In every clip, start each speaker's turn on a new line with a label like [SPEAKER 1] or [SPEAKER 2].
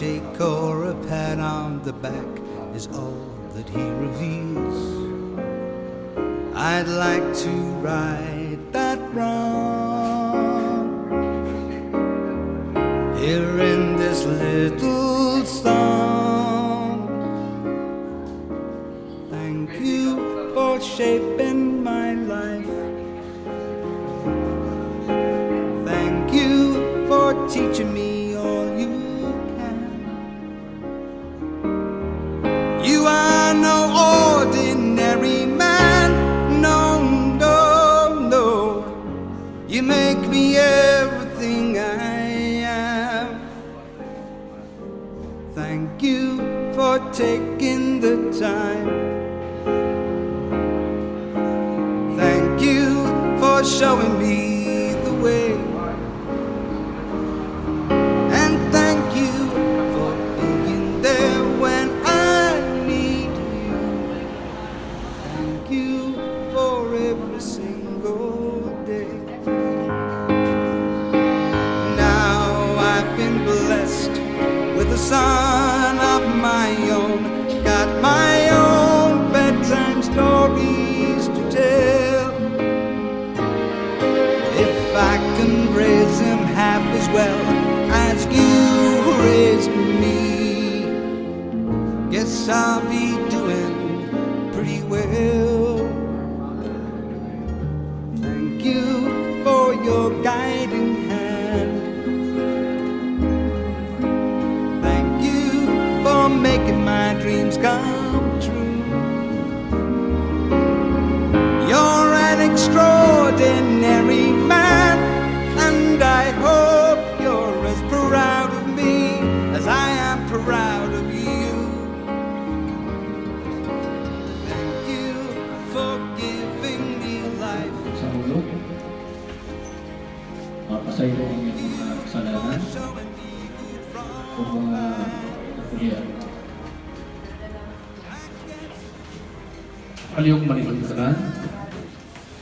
[SPEAKER 1] handshake or a pat on the back is all that he reveals. I'd like to right that wrong here in this little song. Thank you for shaping my life. Thank you for teaching me all you can. You are no ordinary man. No, no, no. You make me everything I am. Thank you for taking the time. Thank you for showing me the way. And thank you for being there when I need you. Thank you for every single day. Now I've been blessed with a son of my own. Got my own bedtime stories to tell. If I can raise him half as well as you raised me, guess I'll be doing pretty well. Thank you for your guiding hand. Thank you for making my dreams come true. You're an extraordinary man, and I hope you're as proud of me as I am proud of you. Thank you for giving me life.
[SPEAKER 2] Sa hulog, mapasaylo ang iyong mga kasalanan o mga kapulian. Kaliyong manilagdaran,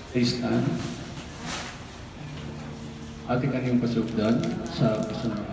[SPEAKER 2] please stand. Ating kanyang pasugdan sa pasunod.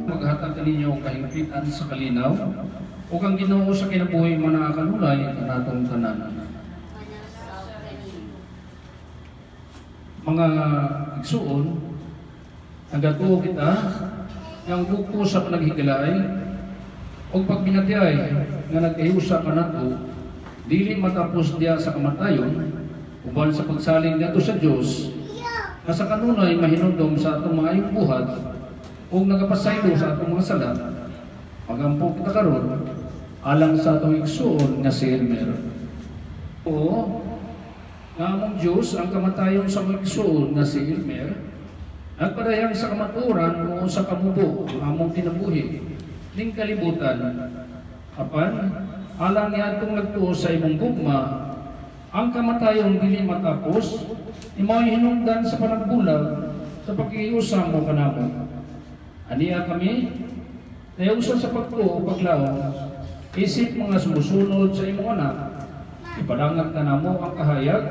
[SPEAKER 2] Maghatag ninyo kahingpitan sa kalinaw o kang Ginoo sa kinabuhi manakanulay ang atong tanan. Mga igsuon, nagatuo kita yang buko sa panaghigalay o pagbinatiyay nga nag-iusa ka nato, dili matapos diya sa kamatayon, uban sa pagsaling nato sa Dios, na sa kanunay mahinumdum sa atong maayong buhat, Kung nagapasaylo sa atong mga sala, magampo kita karon alang sa atong igsoon nga si Elmer. O nga among Diyos ang kamatayon sa mga igsoon nga si Elmer, nagpadayang sa kamaturan o sa kamubo among kinabuhi ning kalibutan. Apan alang niya atong nagtuo sa imong gugma, ang kamatayon dili matapos, imo'y hinungdan sa panagbulag sa pagkiusam mo kanamo. Aniya kami, nayusa sa pagtuo paglaom, isip mga sumusunod sa imong anak, ipadangat na namo ang kahayag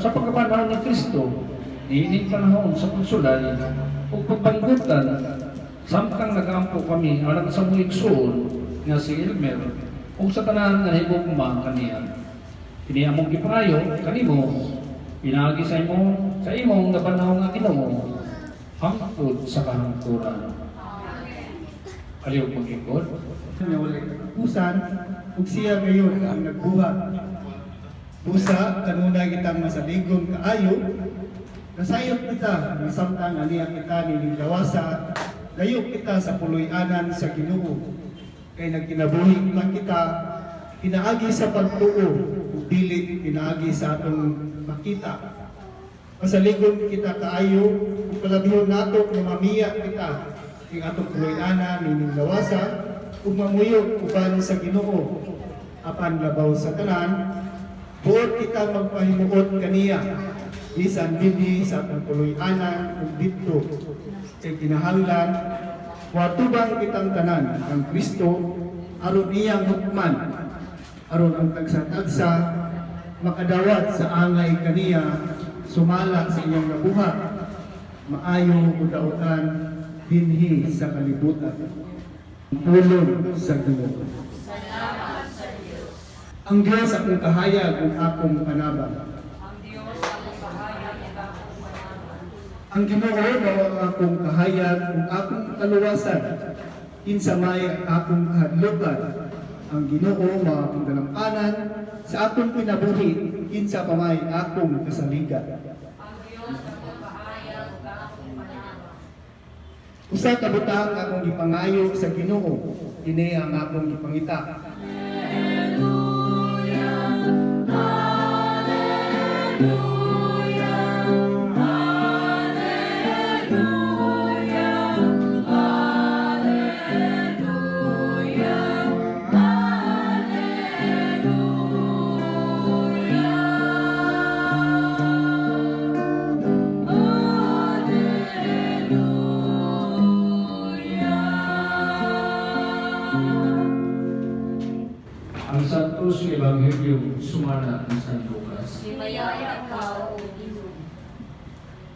[SPEAKER 2] sa pagkapanahon ni Kristo, niining panahon sa pagsulay o pagpanggutan, samtang nagampo kami alang sa mga igsoon nga si Elmer o sa tanan nga higugma kaniya. Kini among gipayo kanimo, pinagi sa imong nga panahon nga Ginoo, hangtod sa kahangturan. Aliw pag-ikot.
[SPEAKER 3] Nga wala katapusan, ug siya ngayon ang nagbuhat. Busa, kanuna kitang masaligong kaayo, nasayop kita, samtang aniya kita nilingawasa, layok kita sa puloy-anan sa Ginoo. Kay nagkinabuhi man kita, pinaagi sa pagtuo, ug dili pinaagi sa atong makita. Masaligon kita kaayo, ug palabihon nato nga mamiya kita, ing atong puloy-ana nining lawasa ug mamuyog uban sa Ginoo. Apan labaw sa tanan, buot kita magpahimuot kaniya bisan dinhi sa atong puloy-ana ug didto. Kay kinahanglan watubang kitang tanan ang Kristo aron iyang hukman, aron ang tagsa-tagsa makadawat sa angay kaniya sumala sa iyang nabuhat, maayo udaotan dinhi sa kalibutan. Pulong sa Ginoo.
[SPEAKER 4] Salamat sa Diyos.
[SPEAKER 3] Ang Diyos akong kahayag ug akong panabang.
[SPEAKER 4] Ang Diyos ang bahayag at akong panabang.
[SPEAKER 3] Ang Ginoo mao ang akong kahayag ug akong kaluwasan. Kinsa may akong kahadlukan. Ang Ginoo mao akong dalampanan sa akong kinabuhi, kinsa pa may akong kasaligan.
[SPEAKER 4] Ang Diyos ang bahayag at akong panabang.
[SPEAKER 3] Usa ka butang akong gipangayo sa Ginoo, kini ang akong gipangita.
[SPEAKER 2] Ang Santos Ebanghelyo sumala ni San Lucas.
[SPEAKER 4] Simayaya ka, O Ginoo.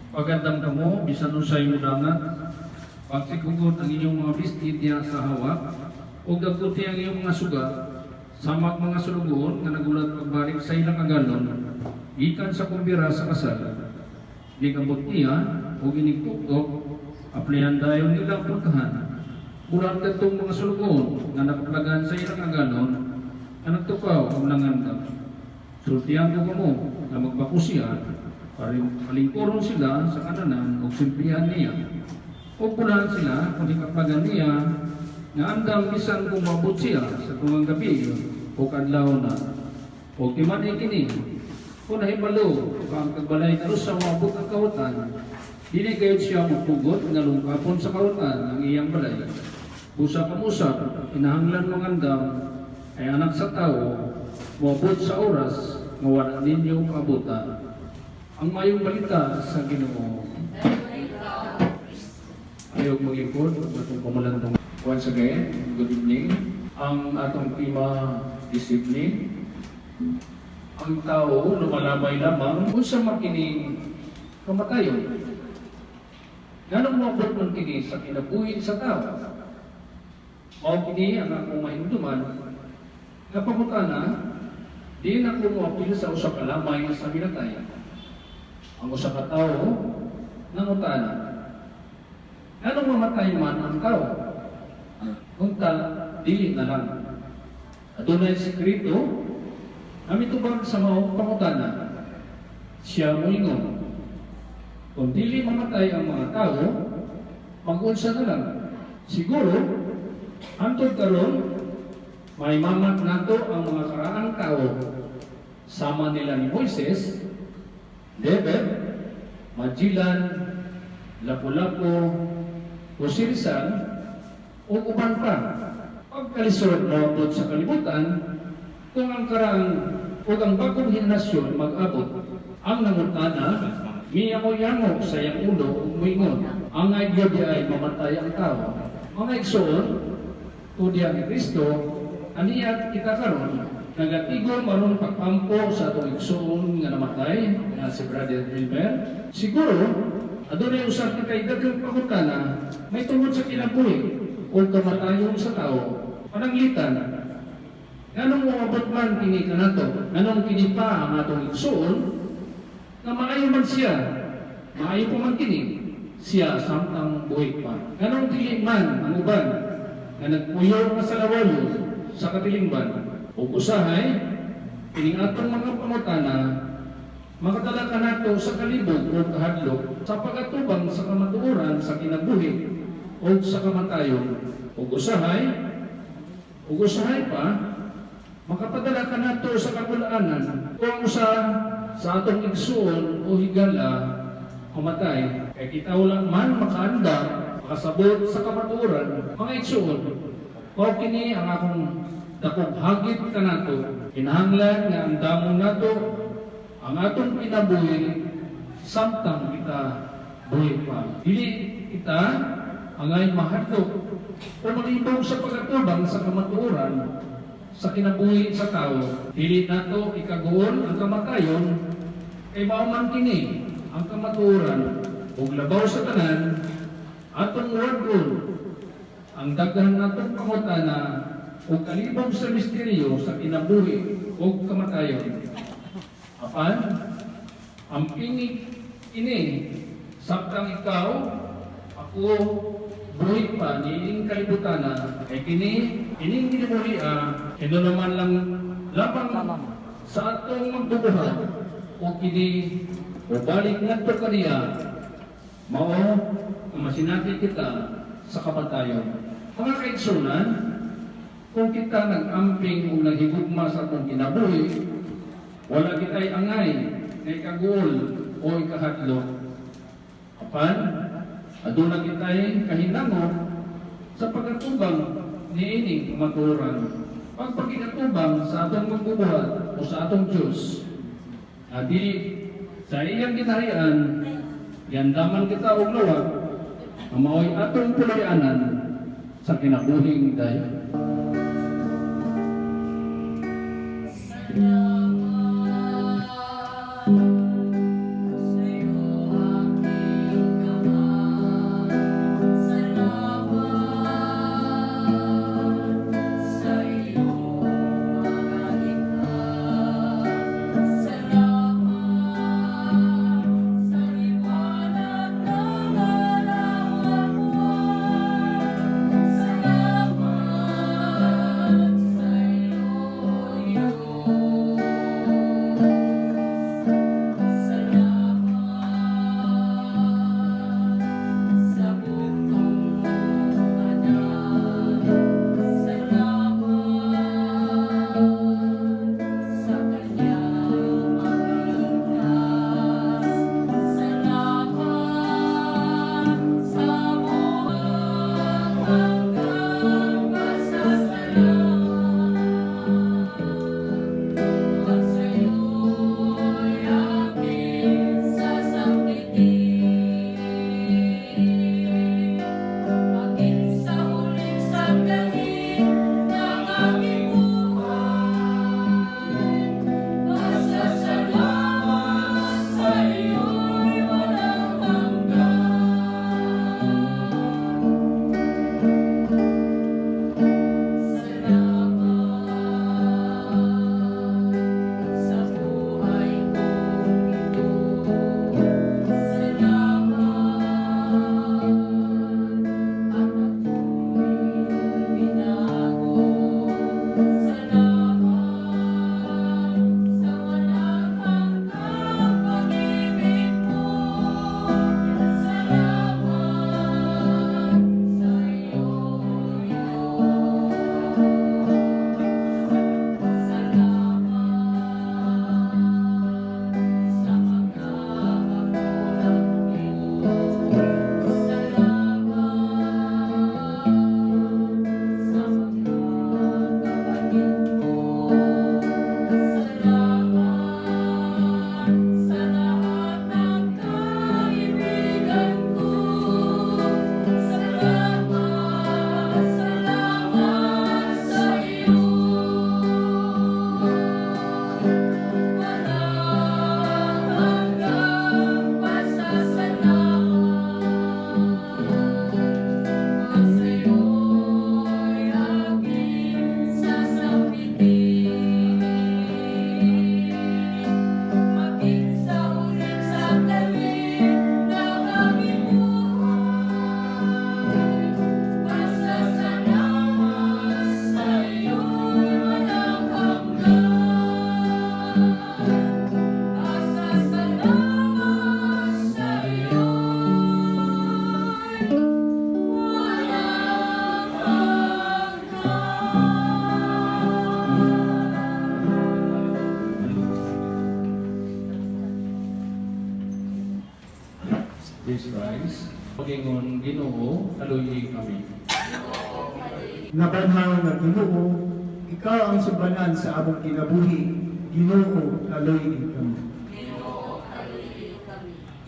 [SPEAKER 2] Pagandam kamo, bisan usay mo dangat, pagsikugot ang inyong mga bistit diha sa hawak, o daguti ang iyong mga suga, samak mga sulugoon nga nagulat pagbalik sa ilang agalon, gikan sa kumbira sa kasal. Di kambot niya, o ginigtuktok, aplihan dayon nilang puntahan. Ulat katong mga sulugoon nga nakaplagan sa ilang agalon, nga nagtukaw ang nangandam. Sultihan ko mo na magpakusya, palingkuron sila sa kananan o simplihan niya. O pulahan sila kung ikaplagan niya, nga andam bisan kung mabot siya sa tungang gabi o kadlaw na. O timan kini, kung nahibalo, kung kagbalay karos sa mabot ang kahutan, dili kayo siya magpugot nga lungkapon sa kahutan ang iyang balay. Usap-usap, inahanglan mga andam, ay anak sa tao, mabot sa oras, nga wala ninyo kabutan. Ang mayong balita sa Ginoo. Ayaw mag-ikot, atong pamalandong. Once again, good evening. Ang atong tema this evening, ang tao lumalabay lamang kung sa makining kamatayon. Ganong mabot ng kini sa kinabuhin sa tao? Mao kini ang akong mahinduman, nga pangutana, di na ko mo sa usa ka lamay sa minatay. Ang usa ka tawo nangutana. Anong mamatay man ang tao? Unta dili na lang. Adunay sekreto, kami tubag sa mao pangutana. Siya moingon. Kung dili mamatay ang mga tao, mag-unsa na lang. Siguro, hantod karon may mamat nato ang mga karaang tao sama nila ni Moises, Deber, Magellan, Lapu-Lapu, Osirisal, o uban pa. Pagkalisod maabot sa kalibutan, kung ang karaang o ang bagong henerasyon mag-abot, ang nangutana, miyango-yango sa iyang ulo umingon, ang idea ay mamatay ang tao. Mga igsoon, tudya ni Kristo, aniya kita karon nagatigon maron pagpampo sa atong igsoon nga namatay nga si Brother Wilmer. Siguro adunay usab kay daghang pangutana may tungod sa kinabuhi o kamatayon sa tao. Pananglitan, nganong moabot man kini kanato? Nganong kini pa ang atong igsoon nga maayo man siya, maayo pa man kini siya samtang buhi pa. Nganong dili man ang uban nga nagpuyo nga sa lawayo sa katilingban ug usahay kining atong mga pangutana makadala ka nato sa kalibog o kahadlok sa pagatubang sa kamatuoran sa kinabuhi o sa kamatayon ug usahay pa makapadala ka nato sa kapulaanan kung usa sa atong igsuon o higala mamatay kay kita ulang man makaanda makasabot sa kamatuoran mga igsuon. Mao kini ang akong dakong hagit kanato, kinahanglan nga ang damo nato ang atong kinabuhi samtang kita buhi pa. Dili kita angay mahadlok o malibog sa pagatubang sa kamatuoran sa kinabuhi sa tao. Dili nato ikaguon ang kamatayon kay mao man kini ang kamatuoran ug labaw sa tanan atong wadon ang daghan natong pangutana o kalibog sa misteryo sa kinabuhi o kamatayon. Apan, ang ini, sabtang ikaw, ako, buhi pa, niing kalibutana, ay ining kinibuhi ino naman lang labang sa atong magbubuhat o kini, o balik nga ito kaniya, mao, masinati kita sa kamatayon. Mga kaigsunan, kung kita nag-amping o naghigugma sa atong kinabuhi, wala kita'y angay na ikagul o ikahadlok. Apan, aduna kita'y kahinango sa pagkatubang niining kamatuoran. Pagpagkatubang sa atong magbubuhat o sa atong Diyos. At sa iyang kinaharian, yandaman kita og lawag, na mao'y atong pulayanan sa kinabuhing dayon.
[SPEAKER 4] Salamat
[SPEAKER 2] this Christ, Panginoon, Ginoo, kaluyi kami.
[SPEAKER 3] Nabanhaw nga Ginoo, ikaw ang subanan sa among kinabuhi, Ginoo, kaloy kami.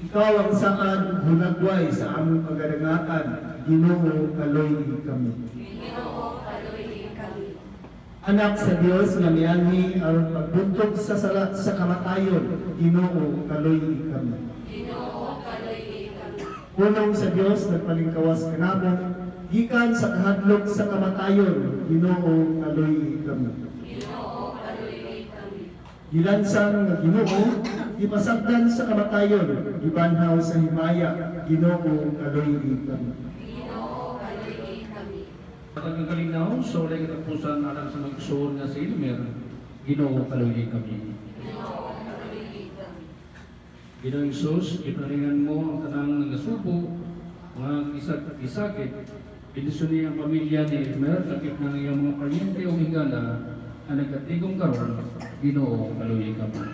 [SPEAKER 3] Ikaw ang saan hunagway sa among pagadangatan, Ginoo, kaloy kami. Anak sa Dios nga mianhi aron pagbuntog sa salat sa kamatayon, Ginoo, kaloy kami. Punong sa Dios nagpalingkawas kanamo, gikan sa kahadlok sa kamatayon, Ginoo, kaloy kami. Gilansang nga Ginoo, ipasagdan sa kamatayon, gibanhaw sa himaya, Ginoo, kaloy kami.
[SPEAKER 2] Ang kalinaw, so ulit katapusan alang sa magsuon nga si Elmer, Ginoo, kaluyi kami. Ginoong Isus, iparingan mo ang tanang nagasubo, mga isakit, pinisyon niya ang pamilya ni Elmer, lakip ng iyong mga paryente o higala, ang nagkatigong karon, Ginoo, kaluyi kami.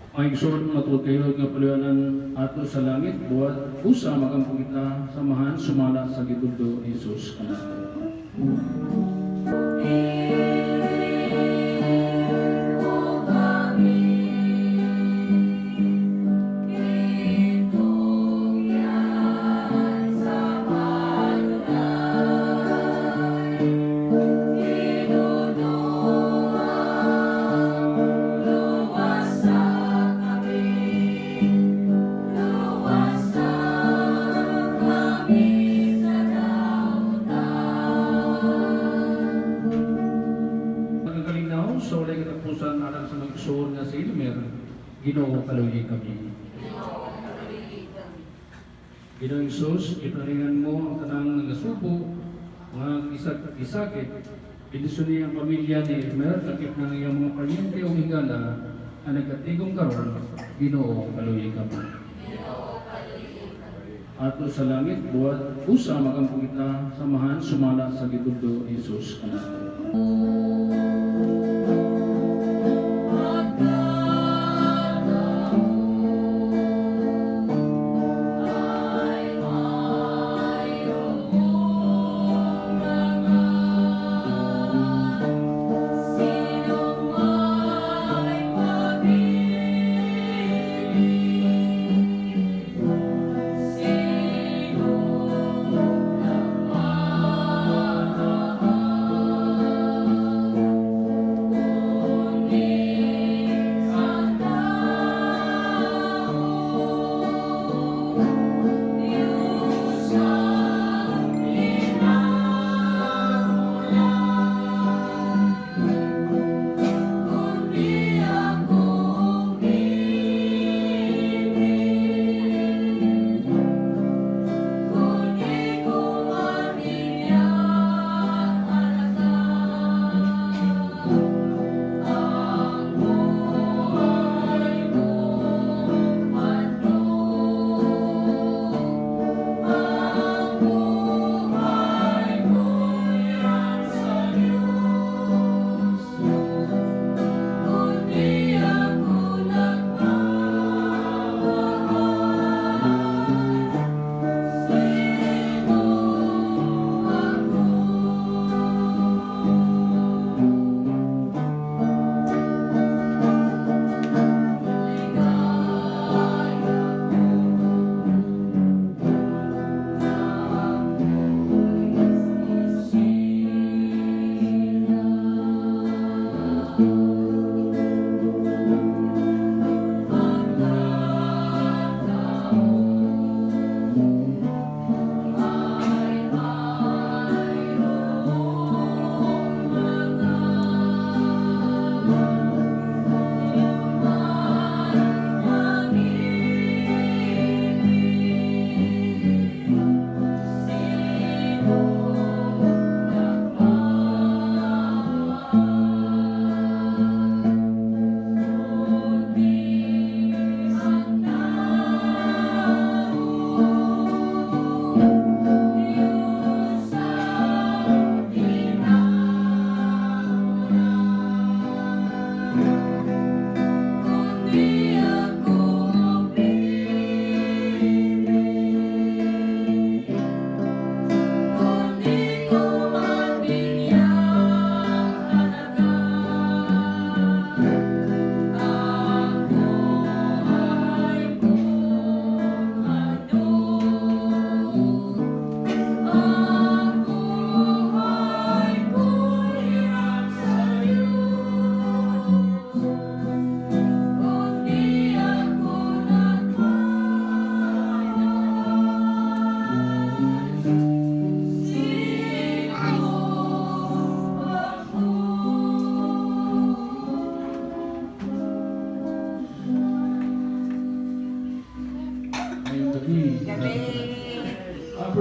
[SPEAKER 2] Ang igsoon matulog kayo nga paliwanan ato sa langit, buhat usa magampong kita samahan sumala sa gitundo ni Jesus. So ulit katapusan alang sa magsuon nga si Elmer, Ginoo, kaluyi kami. Ginoong Isus, iparingan mo ang tanang nagasubo, mga isakit, pinisyon niya ang pamilya ni Elmer, lakip ng iyong mga paryente o higala, ang nagkatigong karon, Ginoo, kaluyi kami. Ato sa langit, buhat usa magampong kita samahan sumala sa gitundo ni Jesus.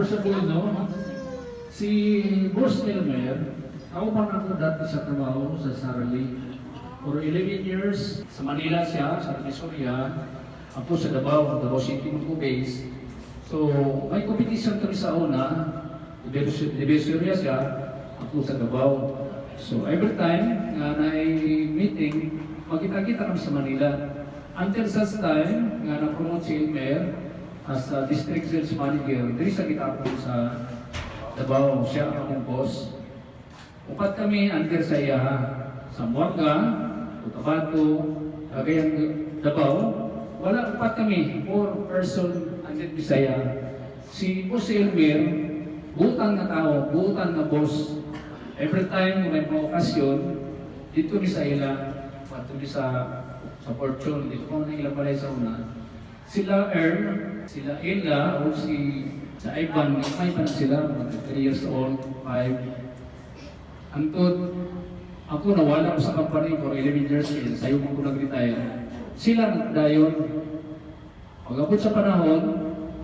[SPEAKER 2] sa no? Si Boss Elmer, ako pa na ako dati sa trabaho sa Sarali. For 11 years, sa Manila siya, sa Divisoria. Ako sa Davao City ko base. So, may competition kami sa una. Divisoria siya, ako sa Davao. So, every time na meeting, magkita-kita kami sa Manila. Until such time, nga na-promote si Elmer as a district sales manager. Diri sa kita ako sa Davao, siya ang akong boss. Upat kami under sa iya, sa Muanga, Cotabato, Cagayan Davao. Wala upat kami, 4 person under Bisaya. Si Boss Elmer, butan na tao, butan na boss. Every time may mga okasyon, dito ni sa ila, dito ni sa Fortune, dito ko na ilang balay sa una. Sila Earl, sila Ella, o sa Ivan, may pa na sila, 3 years old, 5. Antod, ako nawala ko sa company for 11 years, sayo mo ko nag-retire. Sila nagdayon. Pag-abot sa panahon,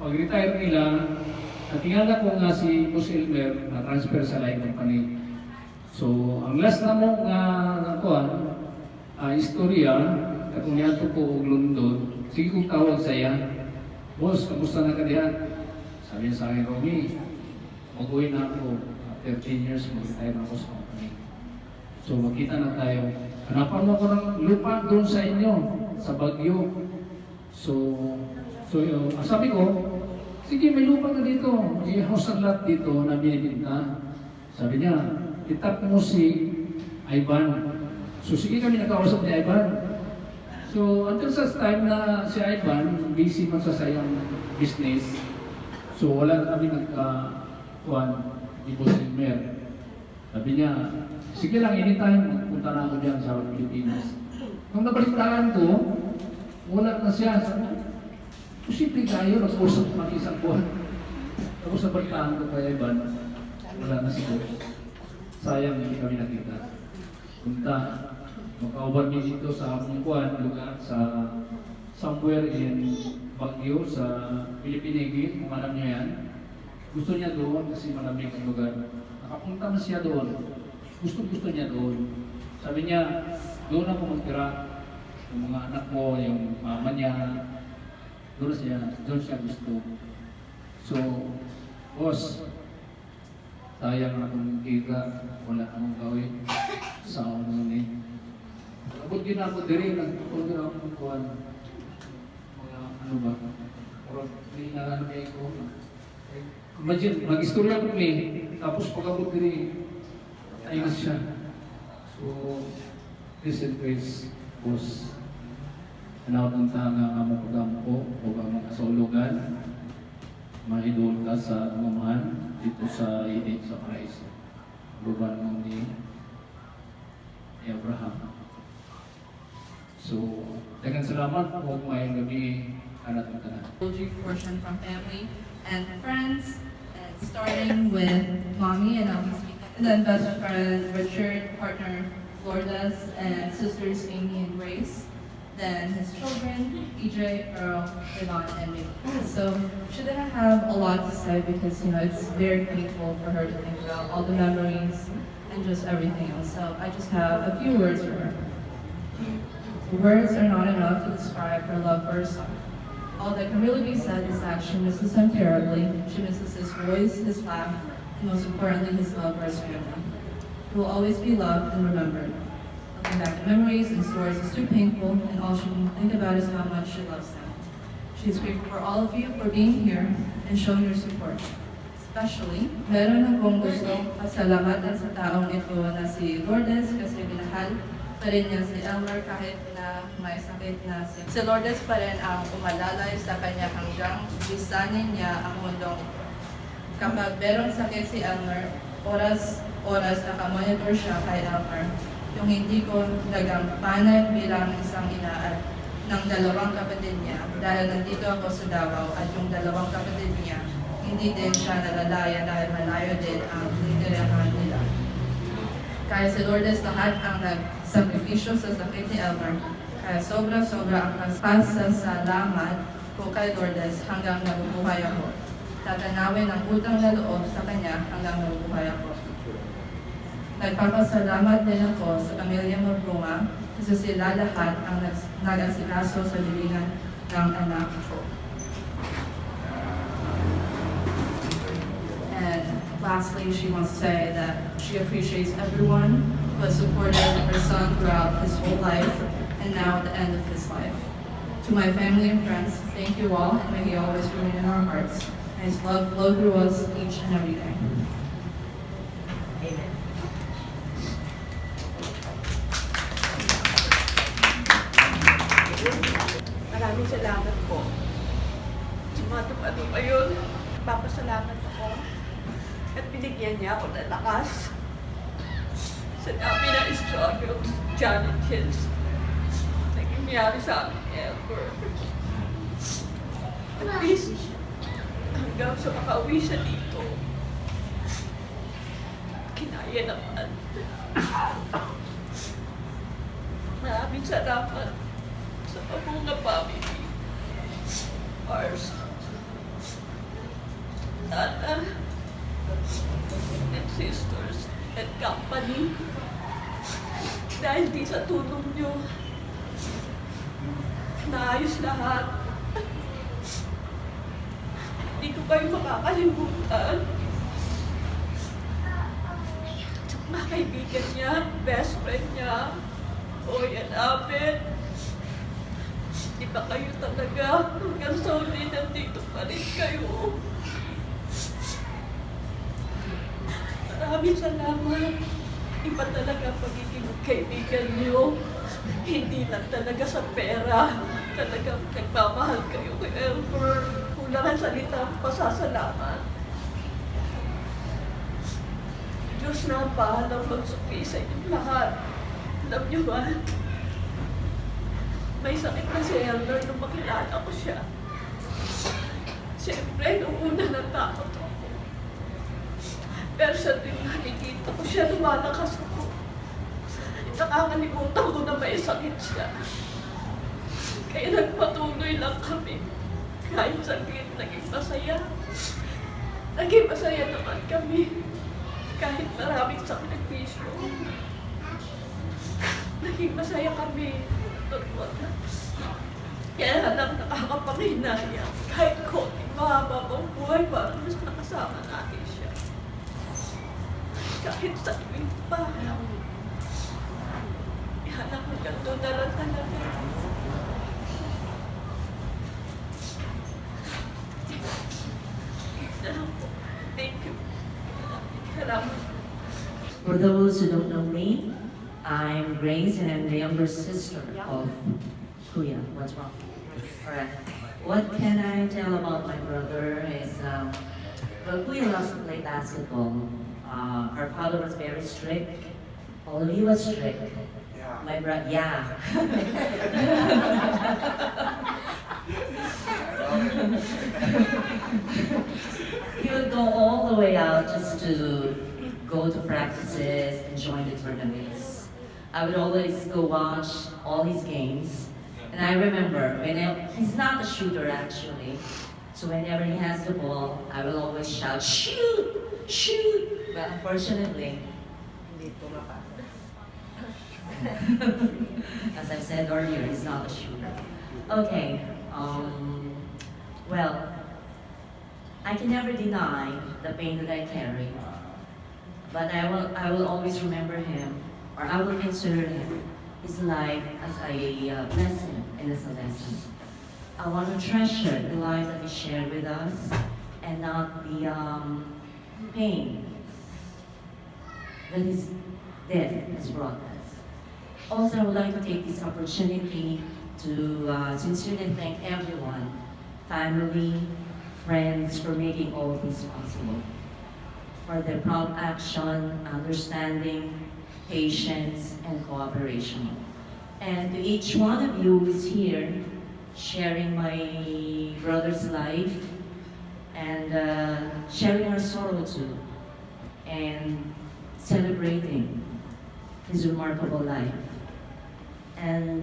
[SPEAKER 2] pag-retire nila, natingala ko nga si Boss Elmer na transfer sa Live Company. So, ang last na mo istorya, katong niyato ko og London, sige kong tawag sa iya, Boss, kamusta na ka diyan? Sabi niya sa akin, Romy, mag-uwi na ako. After 10 years, mag-retire na ako sa company. So, magkita na tayo. Hanapan mo ko ng lupa doon sa inyo, sa Baguio. So sabi ko, sige, may lupa na dito. May house and lot dito na binibinta. Sabi niya, itap mo si Ivan. So, sige kami nakausap ni Ivan. So, until such time na si Ivan, busy man sa sayang business. So, wala na kami nagka-kuhan ni Boss Elmer. Sabi niya, sige lang, anytime, magpunta na ako dyan sa Pilipinas. Nung nabalitaan ko, wala na siya. Sabi niya, posible kayo, nag-usap ng isang buwan. Tapos nabalitaan ko kay Ivan, wala na si Boss. Sayang, hindi kami nakita. Punta, magkauban niyo dito sa among kuhan, lugar sa somewhere in Baguio, sa Pilipinigi, kung alam niyo yan. Gusto niya doon kasi malamig ang lugar. Nakapunta na siya doon. Gusto niya doon. Sabi niya, doon ako magtira. Yung mga anak mo, yung mama niya, doon siya gusto. So, boss, sayang akong kita, wala akong gawin sa unang ni. Abot din ako diri, nagpupunta ako ng kuhan. Mga ano ba? Pero hindi na ano kayo ko. Imagine, mag-istorya ko ni, tapos pag-abot diri, ay na siya. So, this and grace was anawat ng tanga nga mo pagampo o ang kasulugan, maidol ka sa mamahan dito sa init sa Christ. Luban mo ni Abraham. So, daghang salamat po may gabi anak ng tanan.
[SPEAKER 4] Portion from family and friends, and starting with mommy and and then best friend Richard, partner Lourdes, and sisters Amy and Grace. Then his children, EJ, Earl, Yvonne, and me. So she didn't have a lot to say because it's very painful for her to think about all the memories and just everything else. So I just have a few words for her. Words are not enough to describe her love for her son. All that can really be said is that she misses him terribly. She misses his voice, his laugh, and most importantly, his love for his family. He will always be loved and remembered. Looking back at memories and stories is too painful, and all she can think about is how much she loves them. She is grateful for all of you for being here and showing your support. Especially, meron akong gusto pasalamatan sa taong ito na si Lourdes kasi binahal pa rin niya si Elmer kahit na may sakit na si Lourdes pa rin ang umalalay sa kanya hanggang lisanin niya ang mundong. Kapag merong sakit si Elmer, oras nakamonitor siya kay Elmer. Yung hindi ko nagampanan bilang isang ina at ng dalawang kapatid niya dahil nandito ako sa Davao at yung dalawang kapatid niya hindi din siya nalalaya dahil malayo din ang tinitirahan nila. Kaya si Lourdes lahat ang nagsakripisyo sa sakit ni Elmer. Kaya sobra-sobra ang pasasalamat ko kay Lourdes hanggang nabubuhay ako. tatanawin ang utang na loob sa kanya hanggang mabuhay ako. Nagpapasalamat din ako sa pamilya Mabruma kasi sila lahat ang nag-asikaso sa libingan ng anak ko. And lastly, she wants to say that she appreciates everyone who has supported her son throughout his whole life and now at the end of his life. To my family and friends, thank you all, and may He always remain in our hearts. May His love flow through us each and every day. Amen.
[SPEAKER 5] Maraming salamat po. Sumatupad pa yun. Papasalamat ako. At binigyan niya ako ng lakas. Sa dami na struggles, challenges, naging nangyari sa amin ever. At least, hanggang sa makauwi siya dito, kinaya naman. Maraming salamat sa Mabunga family, ours, Tata, and sisters, and company. Dahil di sa tulong nyo, naayos lahat. Hindi ko kayo makakalimutan. Sa mga kaibigan niya, best friend niya, o yan namin. Di ba kayo talaga hanggang sa uli nandito pa rin kayo? Maraming salamat. Iba talaga ang pagiging kaibigan niyo. Hindi lang talaga sa pera. Talagang nagmamahal kayo kay Elmer. Kulang ang salita ang pasasalamat. Diyos na ang bahalang magsukli sa inyong lahat. Alam niyo ba? May sakit na si Elmer nung makilala ko siya. Siyempre, nung una natakot ako. Pero sa tuwing nakikita ko siya, lumalakas ako. Nakakalimutan ko na may sakit siya. Kaya nagpatuloy lang kami. Kahit saglit, naging masaya. Naging masaya naman kami. Kahit maraming sakripisyo. Naging masaya kami. Kaya lang nakakapanghinayang. Kahit konting mahaba pang buhay, parang mas nakasama natin siya. Kahit sa tuwing pa. Ihanap mo ganito na lang talaga. Thank you. Salamat.
[SPEAKER 6] For those who don't know me, I'm Grace and I'm the younger sister of Kuya. What's wrong? Alright. What can I tell about my brother is, well, Kuya loves to play basketball. Our father was very strict. Although he was strict, my brother, yeah. He would go all the way out just to go to practices and join the tournaments. I would always go watch all his games. And I remember, he's not a shooter actually, so whenever he has the ball, I will always shout, shoot, shoot! But unfortunately, as I said earlier, he's not a shooter. Okay, well, I can never deny the pain that I carry, but I will always remember him, or I will consider him, his life as a blessing and as a lesson. I want to treasure the life that he shared with us, and not the pain that his death has brought us. Also, I would like to take this opportunity to sincerely thank everyone, family, friends, for making all of this possible. For their prompt action, understanding, patience, and cooperation. And to each one of you who is here, sharing my brother's life, and sharing our sorrow too, and celebrating his remarkable life. And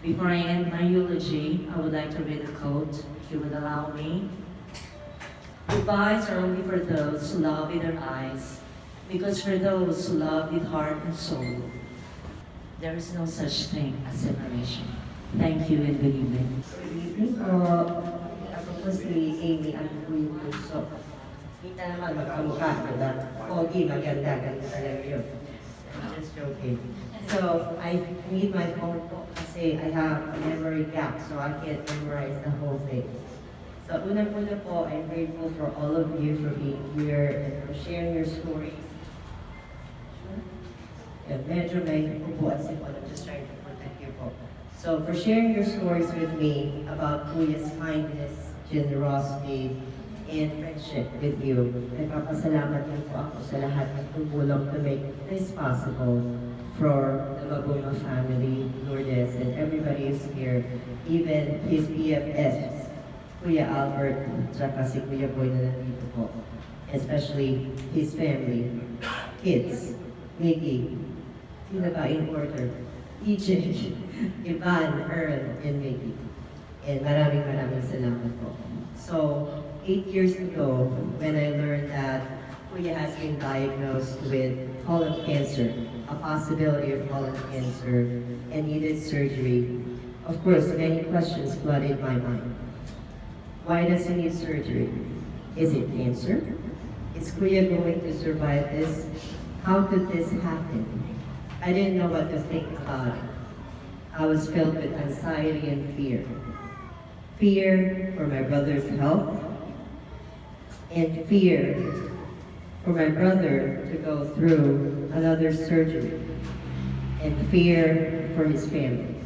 [SPEAKER 6] before I end my eulogy, I would like to read a quote, if you would allow me. Goodbyes are only for those who love with their eyes, because for those who love with heart and soul, there is no such thing as separation. Thank you and good evening.
[SPEAKER 7] Good po. Ako po si Amy Anguin Puso. Kita naman magkamukha, diba? Pogi, maganda, ganda talaga yun. I'm just joking. So, I need my phone po kasi I have a memory gap so I can't memorize the whole thing. So, unang-una po, I'm grateful for all of you for being here and for sharing your stories. Yeah, medyo may upuan si Paul. I'm just trying to protect you po. So, for sharing your stories with me about Kuya's kindness, generosity, and friendship with you, nagpapasalamat din po ako sa lahat ng tumulong to make this possible for the Maguma family, Lourdes, and everybody who's here, even his BFFs, Kuya Albert, tsaka si Kuya Boy na nandito po, especially his family, kids, Mickey, sino ba in order? EJ, Ivan, Earl, and Mickey. And maraming salamat po. So, 8 years ago, when I learned that Kuya has been diagnosed with colon cancer, a possibility of colon cancer, and needed surgery, of course, many questions flooded my mind. Why does he need surgery? Is it cancer? Is Kuya going to survive this? How could this happen? I didn't know what to think about it. I was filled with anxiety and fear. Fear for my brother's health, and fear for my brother to go through another surgery, and fear for his family.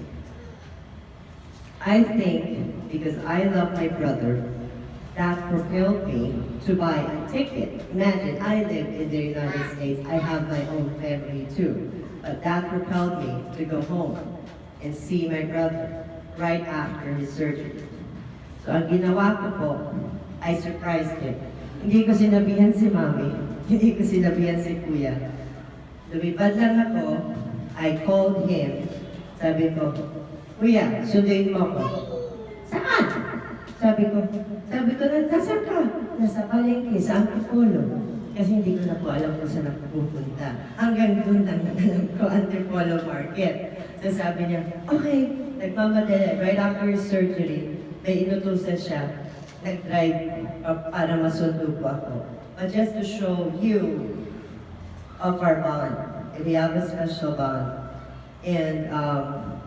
[SPEAKER 7] I think because I love my brother, that propelled me to buy a ticket. Imagine, I live in the United States, I have my own family too. But that propelled me to go home and see my brother right after his surgery. So ang ginawa ko po, I surprised him. Hindi ko sinabihan si Mami, hindi ko sinabihan si Kuya. Lumipad lang ako, I called him. Sabi ko, Kuya, sunduin mo ako. Saan? Sabi ko, nasaan ka? Nasa palengke, sa Antipolo. Kasi hindi ko na po alam kung saan ako pupunta. Hanggang doon lang alam ko, Antipolo Market. So sabi niya, okay, nagmamadali. Right after his surgery, may inutusan siya, nag-drive para masundo po ako. But just to show you of our bond, we have a special bond. And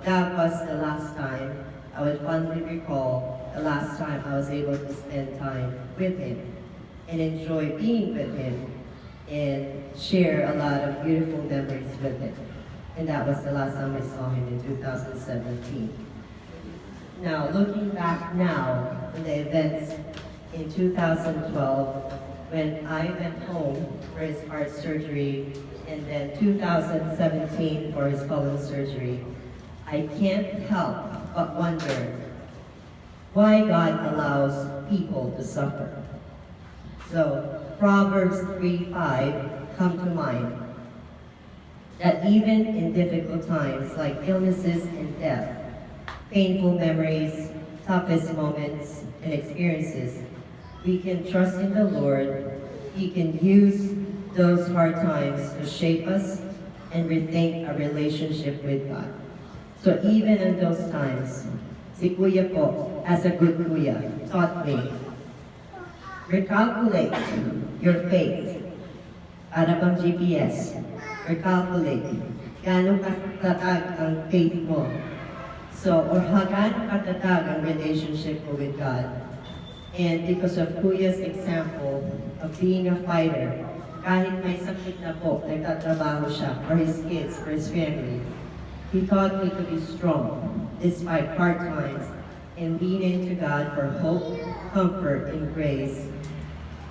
[SPEAKER 7] that was the last time, I would fondly recall, the last time I was able to spend time with him and enjoy being with him and share a lot of beautiful memories with him. And that was the last time I saw him in 2017. Now, looking back now on the events in 2012, when I went home for his heart surgery, and then 2017 for his colon surgery, I can't help but wonder why God allows people to suffer. So, Proverbs 3:5 come to mind, that even in difficult times like illnesses and death, painful memories, toughest moments and experiences, we can trust in the Lord. He can use those hard times to shape us and rethink our relationship with God. So even in those times, si Kuya po, as a good Kuya, taught me, recalculate your faith. Para bang GPS, recalculate. Gano'ng katatag ang faith mo. So, or gano'ng katatag ang relationship mo with God. And because of Kuya's example of being a fighter, kahit may sakit na po, nagtatrabaho siya for his kids, for his family, he taught me to be strong despite hard times and lean into God for hope, comfort, and grace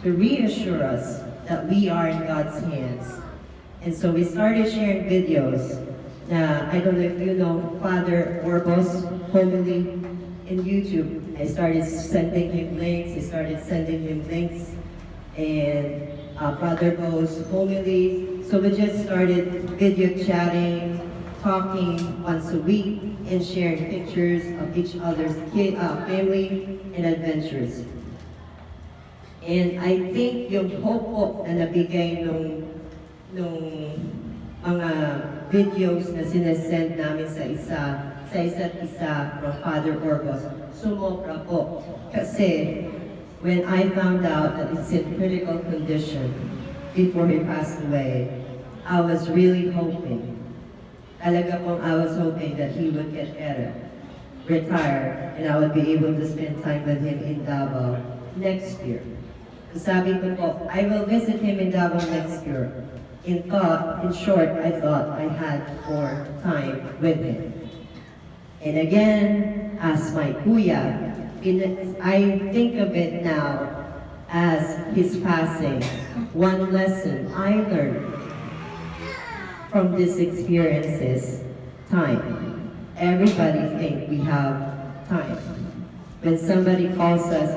[SPEAKER 7] to reassure us that we are in God's hands. And so we started sharing videos. I don't know if you know Father Orbos homily in YouTube. I started sending him links. And Father Bo's homily. So we just started video chatting, talking once a week, and sharing pictures of each other's family and adventures. And I think yung hope po na nabigay nung mga videos na sinesend namin sa isa't isa from Father Orgos, sumobra po. Kasi when I found out that it's in critical condition before he passed away, I was really hoping, talaga pong I was hoping that he would get better, retire, and I would be able to spend time with him in Davao next year. Sabi ko po, I will visit him in Davao next year. In short, I thought I had more time with him. And again, as my kuya, I think of it now as his passing. One lesson I learned from this experience is time. Everybody think we have time. When somebody calls us,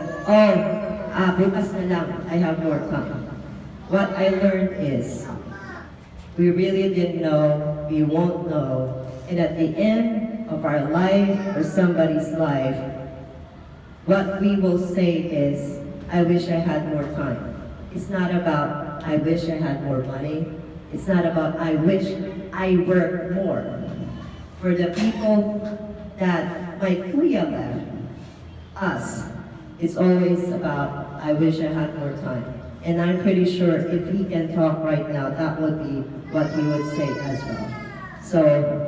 [SPEAKER 7] bukas na lang, I have more time. What I learned is, we really didn't know, we won't know, and at the end of our life or somebody's life, what we will say is, I wish I had more time. It's not about, I wish I had more money. It's not about, I wish I worked more. For the people that my kuya left, us, it's always about, I wish I had more time. And I'm pretty sure if he can talk right now, that would be what he would say as well. So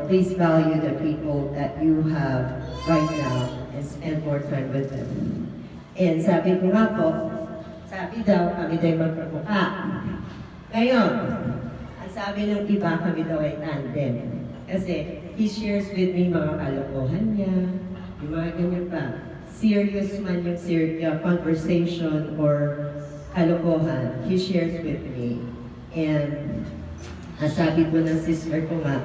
[SPEAKER 7] please value the people that you have right now and spend more time with them. And sabi ko nga po, sabi daw kami daw magpapukha. Ngayon, ang sabi ng iba kami daw ay tandem. Kasi he shares with me mga kalokohan niya, yung mga ganyan pa. Serious man yung conversation or kalokohan, he shares with me. And sabi ko ng sister ko nga,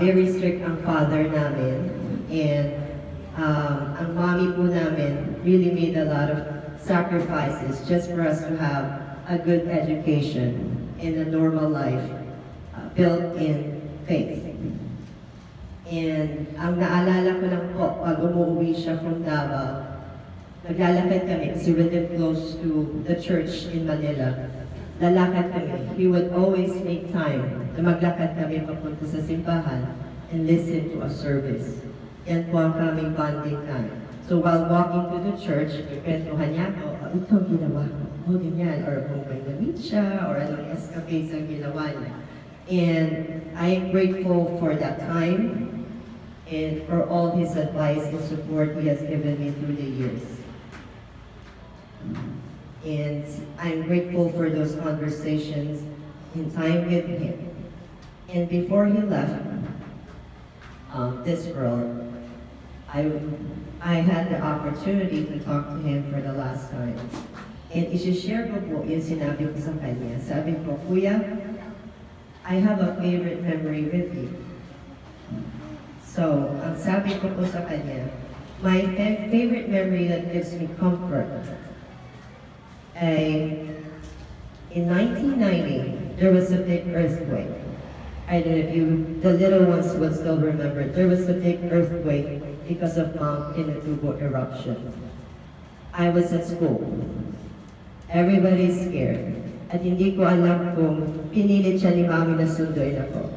[SPEAKER 7] very strict ang father namin. And ang mommy po namin really made a lot of sacrifices just for us to have a good education in a normal life built in faith. And ang naalala ko lang po, pag umuwi siya from Davao, naglalakad kami kasi we live close to the church in Manila. Lalakad kami. He would always make time na maglakad kami papunta sa simbahan and listen to a service. Yan po ang kaming bonding time. So while walking to the church, kwentuhan niya ako, ito ang ginawa ko, ganyan, or kung may na-meet siya, or anong escapades ang ginawa niya. And I am grateful for that time and for all his advice and support he has given me through the years. And I'm grateful for those conversations and time with him. And before he left this world, I had the opportunity to talk to him for the last time. And isi-share ko po yung sinabi ko sa kanya. Sabi ko, Kuya, I have a favorite memory with you. So, ang sabi ko po sa kanya, my favorite memory that gives me comfort. In 1990, there was a big earthquake. I don't know if the little ones will still remember. There was a big earthquake because of Mount Pinatubo eruption. I was at school. Everybody's scared. At hindi ko alam kung pinilit siya ni Mami na sunduin ako.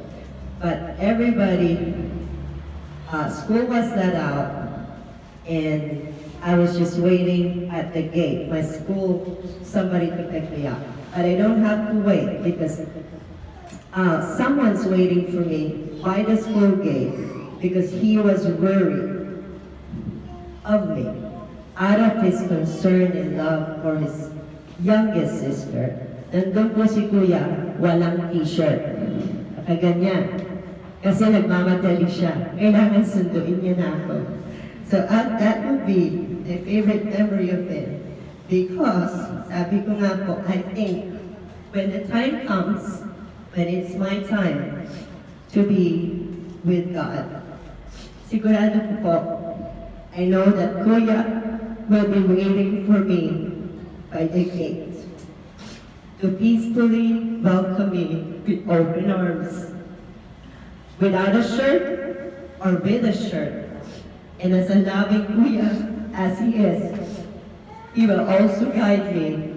[SPEAKER 7] But everybody, school was let out, and I was just waiting at the gate. My school, somebody to pick me up. But I don't have to wait because someone's waiting for me by the school gate because he was worried of me out of his concern and love for his youngest sister. Nandun po si Kuya, walang t-shirt. Kaganyan. Kasi nagmamadali siya. Kailangan sunduin niya na ako. So that would be a favorite memory of him. Because, sabi ko nga po, I think when the time comes, when it's my time to be with God, sigurado ko po, I know that Kuya will be waiting for me by the gate to peacefully welcome me with open arms, without a shirt or with a shirt. And as a loving Kuya as he is, He will also guide me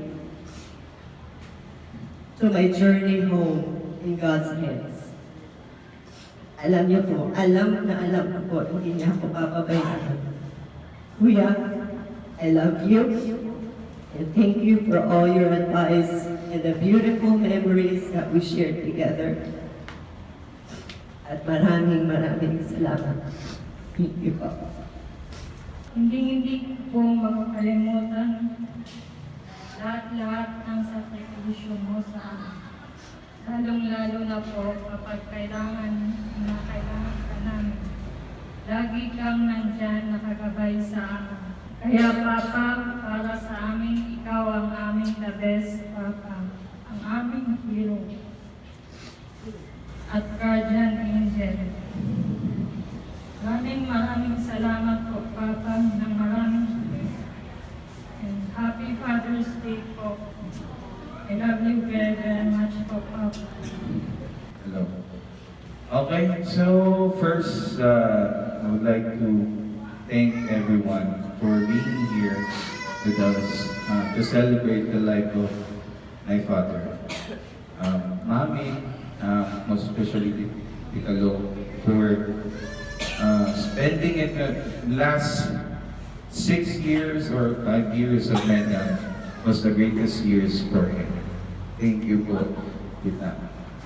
[SPEAKER 7] to my journey home in God's hands. Alam niyo po, alam ko po, hindi niya ako papabayaan. Kuya, I love you, and thank you for all your advice and the beautiful memories that we shared together. At maraming salamat. Thank you po.
[SPEAKER 8] Hindi ko makakalimutan lahat-lahat ng sakripisyo mo sa amin. Lalong-lalo na po kapag kailangan ka namin. Lagi kang nandyan nakagabay sa amin. Kaya Papa, para sa amin, ikaw ang aming the best Papa, ang aming hero at guardian angel. Maraming salamat po, Papa, ng maraming and happy Father's Day po. I love you very, very much po, Papa.
[SPEAKER 9] Hello. Okay, so first, I would like to thank everyone for being here with us to celebrate the life of my father. Mommy, most especially Tita Lo, for spending it the last 6 years or 5 years of Menda was the greatest years for him. Thank you po, Tita.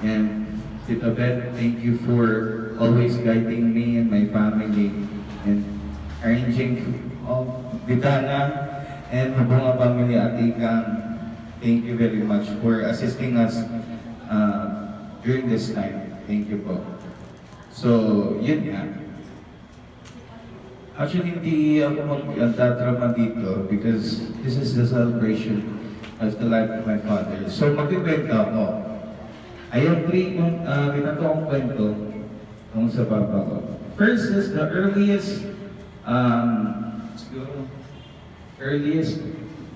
[SPEAKER 9] And Tita Beth, thank you for always guiding me and my family and arranging all Vidana and Mabunga family Atikang. Thank you very much for assisting us during this time. Thank you po. So, yun nga. Actually, hindi ako magtatrama dito because this is the celebration of the life of my father. So, magkikwento ako. I have three binato akong kwento kung sa papa ko. First is the earliest earliest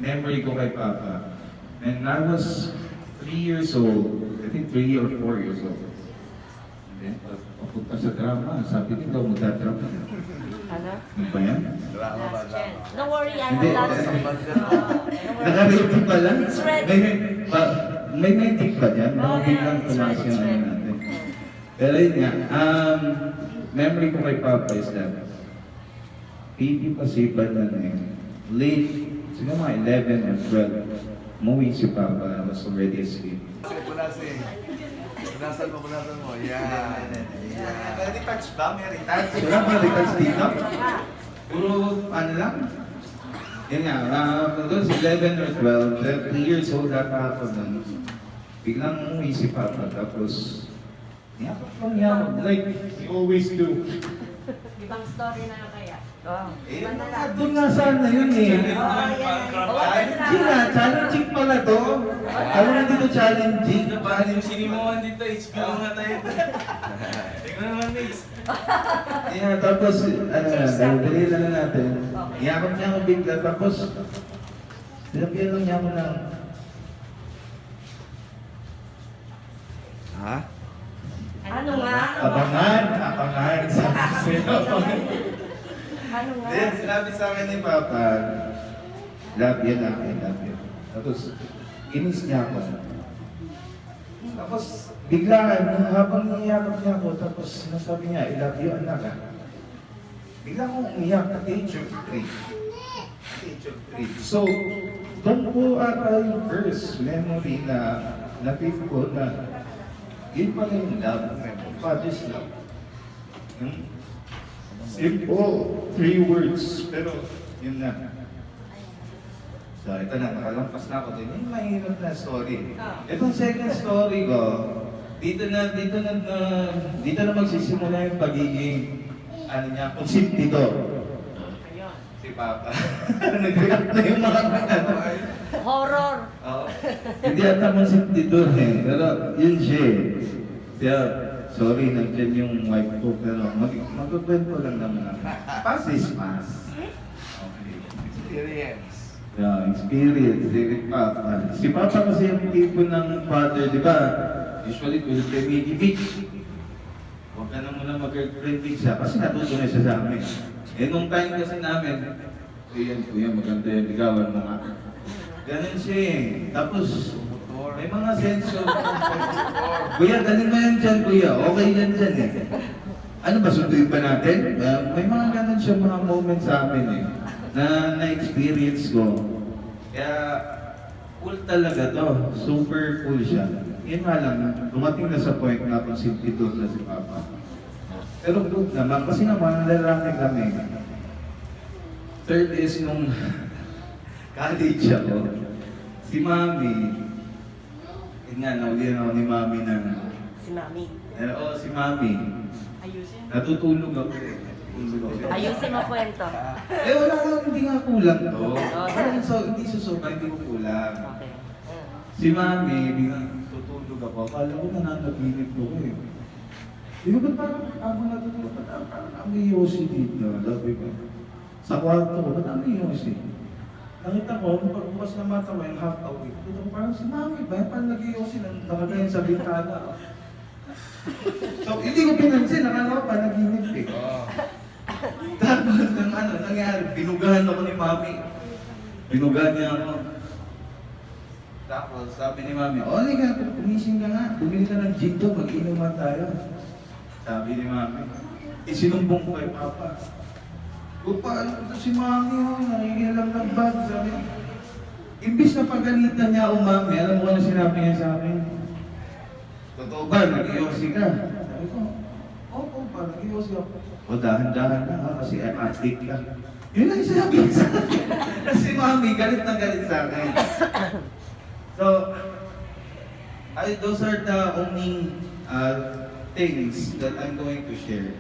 [SPEAKER 9] memory ko kay Papa. When I was 3 years old, I think 3 or 4 years old. And then, papunta sa drama, sabi nila, magdadrama.
[SPEAKER 5] Ano?
[SPEAKER 9] Ano ba yan?
[SPEAKER 5] Last chance. Don't worry, I
[SPEAKER 9] Hindi,
[SPEAKER 5] have lots of
[SPEAKER 9] naka-rating pa lang?
[SPEAKER 5] It's ready.
[SPEAKER 9] May rating pa dyan?
[SPEAKER 5] Oh,
[SPEAKER 9] Biglang
[SPEAKER 5] yeah, it's
[SPEAKER 9] tumaas
[SPEAKER 5] ready,
[SPEAKER 9] yung
[SPEAKER 5] it's
[SPEAKER 9] ano
[SPEAKER 5] ready.
[SPEAKER 9] natin. Pero yun nga, memory ko kay Papa is that Pipi Pasiban na late, siguro mga 11 or 12, umuwi si Papa, I was already asleep.
[SPEAKER 10] Punasan mo. Yan. May retouch ba? May retouch?
[SPEAKER 9] Wala pa retouch dito? Puro ano lang? Yun nga, those 11 or 12, 3 years old ata ako nun. Biglang umuwi si Papa, tapos niyakap lang niyakap, like he always do.
[SPEAKER 5] Ibang story na kaya. Oh.
[SPEAKER 9] Doon nga sana yun eh. Hindi nga, challenging pala to. Alam mo dito challenging.
[SPEAKER 10] Ito pa yung sinimohan dito, HBO nga tayo. Tingnan naman, Mix.
[SPEAKER 9] Yeah, tapos, dali lang natin. Iyakap niya ako bigla, tapos, sinabihan lang niya ako ng,
[SPEAKER 10] Ha?
[SPEAKER 5] Ano nga?
[SPEAKER 9] abangan.
[SPEAKER 5] Ano nga?
[SPEAKER 9] Then, sinabi sa akin ni Papa, love you. Tapos, inis niya ako. Tapos, biglaan, habang niyakap niya ako, tapos nasabi niya, I love you, anak. Bigla akong umiyak at age of 3. So, doon po ata yung first memory na na-feel ko na yun pala yung love, Father's love. Simple, 3 words, pero yun na. So, ito na, nakalampas na ako din. Yung mahirap na story. Itong second story ko, dito na magsisimula yung pagiging, ano niya, konsentidor. Si Papa. Nag-react na yung mga
[SPEAKER 5] Horror.
[SPEAKER 9] Oo. Hindi ata konsentidor eh, pero yun siya eh. Kaya, sorry, nandiyan yung wife ko, pero magkukwento lang naman ako. Pass is pass. Okay.
[SPEAKER 10] Experience.
[SPEAKER 9] Yeah, experience, si Papa. Si Papa kasi yung tipo ng father, di ba? Usually, tulad kay Mickey Beach. Huwag ka na muna mag-girlfriend siya kasi natuto na siya sa amin. Eh, nung time kasi namin, Ayan, kuya, maganda yung ligawan mo nga. Ganun siya eh. Tapos, may mga sense of... Kuya, galing mo yan dyan, kuya. Okay yan dyan eh. Ano ba, sunduin ba natin? May mga ganun siya mga moments sa amin eh. Na-experience ko. Kaya, cool talaga to. Super cool siya. Yan nga lang, dumating na sa point na kung simplitude na si Papa. Pero good naman, kasi naman, lalaki kami. Third is nung college ako, si Mami, yun nga, naulihan ako ni Mami na...
[SPEAKER 6] Si Mami.
[SPEAKER 9] Oo, si Mami.
[SPEAKER 6] Ayusin.
[SPEAKER 9] Natutulog ako eh. Natutulog ako.
[SPEAKER 6] Ayusin mo kwento.
[SPEAKER 9] Wala nga, hindi nga kulang to.
[SPEAKER 6] Oo.
[SPEAKER 9] Parang hindi susobra, hindi ko kulang.
[SPEAKER 6] Okay.
[SPEAKER 9] Si Mami, biglang tutulog ako. Akala ko nananaginip ko eh. Di ba ba't parang ako natutulog? Ba't parang amoy Yossi dito? Labi ko. Sa kwarto ko, ba't amoy Yossi? Nakita ko, pagbukas na mata ko, yung half awake. Dito ko parang si Mami ba? Parang nag-Yossi na nakagayon sa bintana. So, hindi ko pinansin. Nakala ko pa naginip eh. Tapos, nangyari, binugahan ako ni Mami. Binugahan niya ako. Tapos, sabi ni Mami, o, halika, kumising ka nga. Bumili ka ng gin to, mag-inuman tayo. Sabi ni Mami, isinumbong ko kay Papa. Paano ko to si Mami, nakikialam ng bag. Sabi niya, imbis na pagalitan niya ako, Mami, alam mo ano sinabi niya sa akin? Totoo ba, nag-iossi ka? Sabi ko, opo pa, nag-iossi ako. O dahan-dahan na ha, kasi athlete ka. Yun ang sinabi niya sa akin. Kasi Mami, galit na galit sa akin. So, those are the only things that I'm going to share.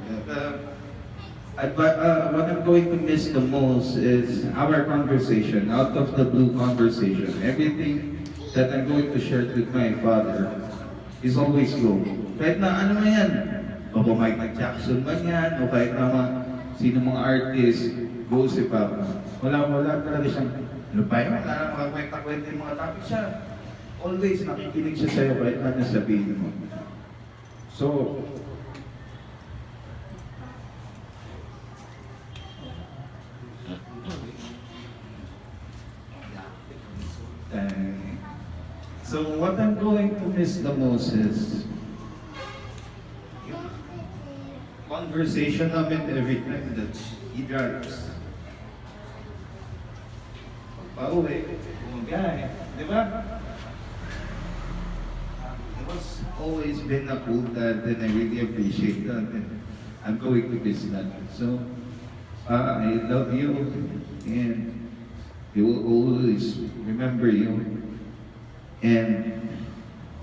[SPEAKER 9] What I'm going to miss the most is our conversation, out of the blue conversation. Everything that I'm going to share with my father is always go. Kahit na ano man yan, o Michael Jackson man yan, o kahit na sino mga artist, go si Papa. Wala talaga siyang, ano pa yun? Wala na mga kwenta-kwenta yung mga topic siya. Always nakikinig siya sa'yo kahit na nasabihin mo. So, so what I'm going to miss the most is conversation namin every time that he drives. Pauwi, bumagay, di ba? It was always been a cool dad and I really appreciate that and I'm going to miss that. So, I love you and we will always remember you. And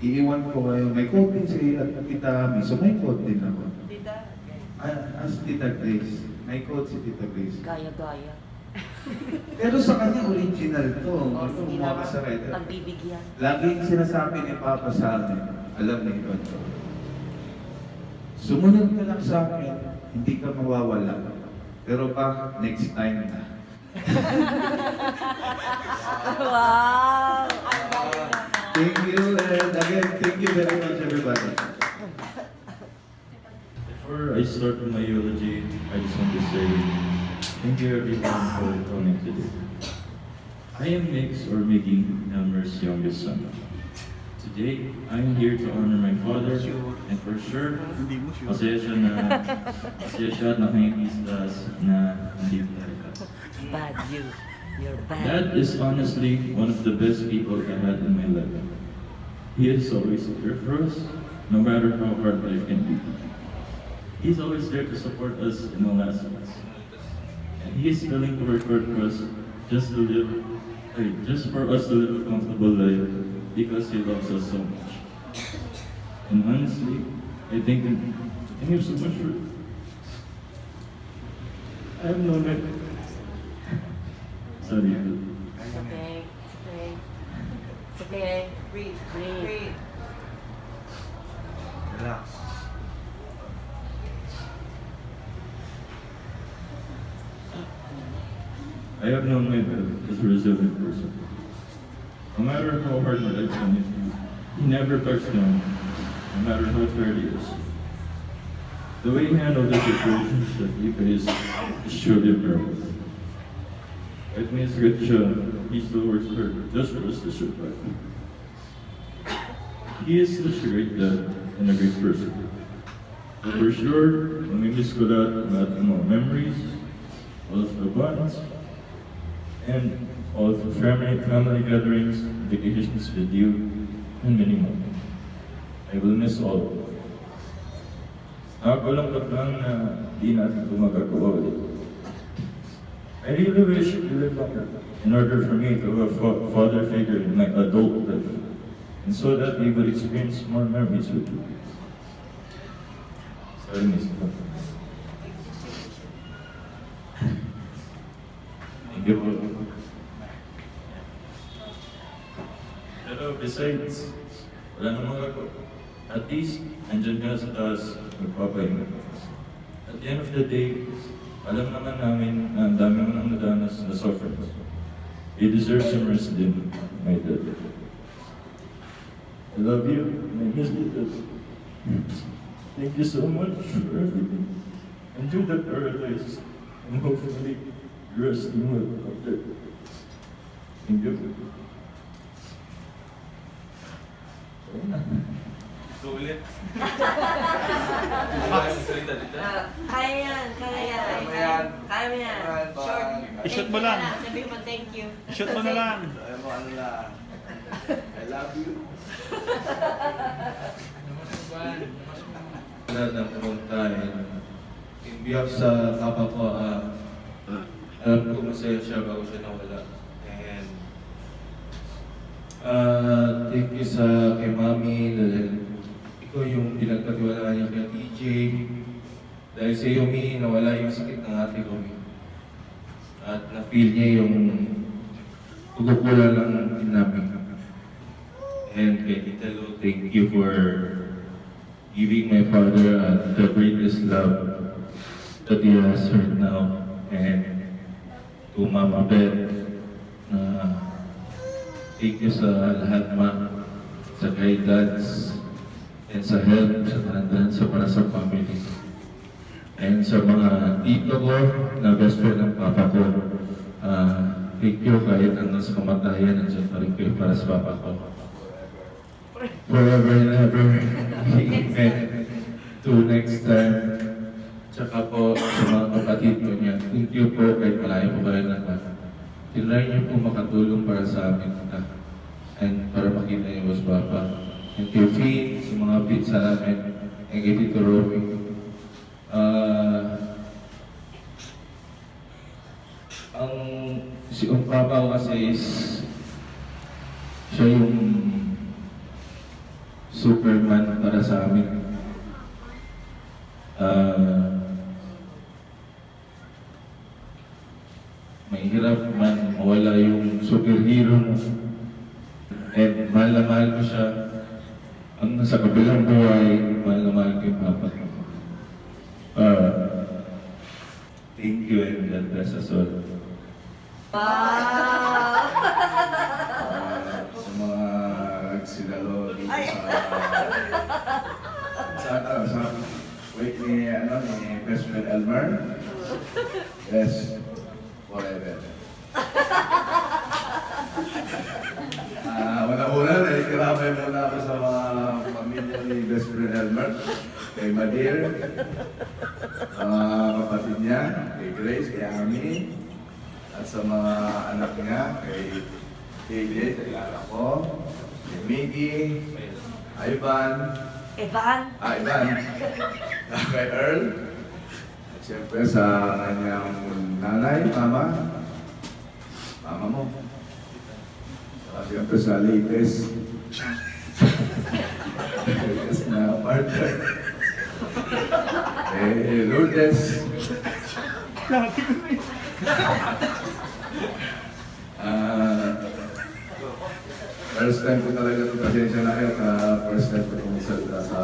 [SPEAKER 9] iiwan ko kayo. May quote din si Tita Ami. So may quote din ako.
[SPEAKER 6] Tita?
[SPEAKER 9] As Tita Grace. May quote si Tita Grace.
[SPEAKER 6] Gaya-gaya.
[SPEAKER 9] Pero sa kanya original to.
[SPEAKER 6] O, sige
[SPEAKER 9] Mga
[SPEAKER 6] naman.
[SPEAKER 9] kasarete.
[SPEAKER 6] Pagbibigyan.
[SPEAKER 9] Laging sinasabi ni Papa sa akin, alam ni God. Sumunod ka lang sa akin, hindi ka mawawala. Pero pa, next time na.
[SPEAKER 6] Wow!
[SPEAKER 9] Thank you, and again, thank you very much, everybody.
[SPEAKER 11] Before I start my eulogy, I just want to say thank you everyone for coming today. I am Mix or Miggy, Elmer's youngest son. Today, I am here to honor my father, and for sure, masaya siya at nakikistas na nandito tayo.
[SPEAKER 6] Bad you. You're bad.
[SPEAKER 11] Dad is honestly one of the best people I had in my life. He is always there for us, no matter how hard life can be. He's always there to support us in all aspects. And he is willing to work hard for us just for us to live a comfortable life because he loves us so much. And honestly, I thank him so much for I have known it. Sorry.
[SPEAKER 6] It's okay. It's okay. It's okay. Breathe. Breathe.
[SPEAKER 10] Relax.
[SPEAKER 11] I have known my dad as a resilient person. No matter how hard my life can be, he never touched down, no matter how tired he is. The way he handled the situations that he faced is truly admirable. It means Rich, he still works for just for us to survive. He is such a great dad and a great person. For sure, mamimiss ko lahat ng mga memories, all of the bonds, and all of the family gatherings, vacations with you, and many more. I will miss all of them. Nakakalungkot lang na di natin ito magagawa ulit. I really wish to live longer in order for me to have a father figure in my adult life, and so that we would experience more memories with you. Sorry, Miss. Thank you. Pero besides, wala namang gagawa. At least, andyan ka sa taas, magpapahinga. At the end of the day, alam naman namin na ang dami mo nang nadanas na suffering. You deserve some rest din, my dad. I love you, and I miss you, Dad. Thank you so much for everything. Enjoy the paradise, and hopefully, rest in well up there. Thank you.
[SPEAKER 10] Ito ulit. Max, salita dito.
[SPEAKER 6] Kaya yan, kaya yan.
[SPEAKER 10] Kaya mo yan.
[SPEAKER 6] Kaya mo yan. Short.
[SPEAKER 12] I-shoot mo lang.
[SPEAKER 6] Sabi mo thank you.
[SPEAKER 12] Shoot mo na lang.
[SPEAKER 10] Ay mo, ano lang. I love you.
[SPEAKER 9] Wala nang pumunta in behalf sa papa ko, alam ko masaya siya bago siya nawala. And thank you sa kay Mami dahil ikaw yung pinagkatiwalaan niya kay TJ. Dahil sa iyo, Mi, nawala yung sakit ng ate ko, Mi. At na-feel niya yung pagkukulang lang namin. And kay Tita Lo, thank you for giving my father the greatest love that he has right now. And to Mama Beth, na thank you sa lahat, Ma, sa guidance and sa help sa tandan sa para sa family. And sa mga tito ko na best friend ng papa ko, thank you kahit hanggang sa kamatayan, nandiyan pa rin kayo para sa papa ko. Forever and ever, amen. To next time. Tsaka po sa mga kapatid ko niya, thank you po kahit malayo po kayo na. Tinry niyo po makatulong para sa amin and para makita niyo was Papa. And kay Finn, sa mga pizza namin, and kay Tito Romy. Ang Papa ko kasi is siya yung Superman para sa amin. Mahirap man mawala yung superhero mo. And mahal na mahal ko siya. Ang nasa kabilang buhay, mahal na mahal ko yung papa ko. Thank you and God bless us all.
[SPEAKER 3] Sa mga nagsidalo dito sa wait ni best friend Elmer. Yes, forever. Una-una, naikiramay muna ako sa mga pamilya ni best friend Elmer, kay Madir, mga kapatid niya, kay Grace, kay Ami, at sa mga anak niya, kay KJ, kay Lara ko, kay Miggy, Ivan, Ivan, kay Earl, at siyempre sa kanyang nanay, mama mo, at siyempre sa latest na partner, kay Lourdes, first time ko talaga ito, pasensya na kayo, first time ko itong salita sa